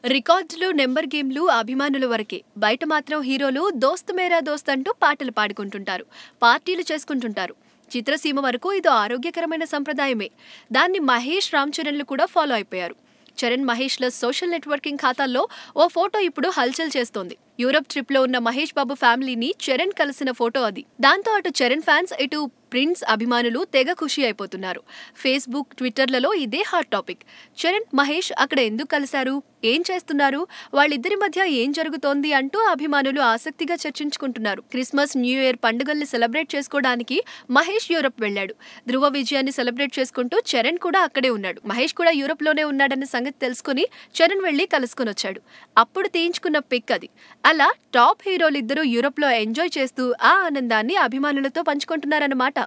రికార్డులు, నెంబర్ గేమ్లు అభిమానుల వరకే. బయట మాత్రం హీరోలు దోస్త్ మేరా దోస్త్ అంటూ పాటలు పాడుకుంటుంటారు, పార్టీలు చేసుకుంటుంటారు. చిత్రసీమ వరకు ఇదో ఆరోగ్యకరమైన సంప్రదాయమే. దాన్ని మహేష్, రామ్ చరణ్లు కూడా ఫాలో అయిపోయారు. చరణ్, మహేష్ల సోషల్ నెట్వర్కింగ్ ఖాతాల్లో ఓ ఫోటో ఇప్పుడు హల్చల్ చేస్తోంది. యూరప్ ట్రిప్ లో ఉన్న మహేష్ బాబు ఫ్యామిలీని చరణ్ కలిసిన ఫోటో అది. దాంతో అటు చరణ్ ఫ్యాన్స్, ఇటు ప్రిన్స్ అభిమానులు తెగ ఖుషి అయిపోతున్నారు. ఫేస్బుక్, ట్విట్టర్లలో ఇదే హాట్ టాపిక్. చరణ్, మహేష్ అక్కడ ఎందుకు కలిశారు, ఏం చేస్తున్నారు, వాళ్ళిద్దరి మధ్య ఏం జరుగుతోంది అంటూ అభిమానులు ఆసక్తిగా చర్చించుకుంటున్నారు. క్రిస్మస్, న్యూ ఇయర్ పండుగల్ని సెలబ్రేట్ చేసుకోవడానికి మహేష్ యూరప్ వెళ్లాడు. ధృవ విజయాన్ని సెలబ్రేట్ చేసుకుంటూ చరణ్ కూడా అక్కడే ఉన్నాడు. మహేష్ కూడా యూరప్ లోనే ఉన్నాడన్న సంగతి తెలుసుకుని చరణ్ వెళ్లి కలుసుకుని వచ్చాడు. అప్పుడు తీయించుకున్న పిక్ అది. అలా టాప్ హీరోలిద్దరూ యూరప్ లో ఎంజాయ్ చేస్తూ ఆ ఆనందాన్ని అభిమానులతో పంచుకుంటున్నారన్నమాట.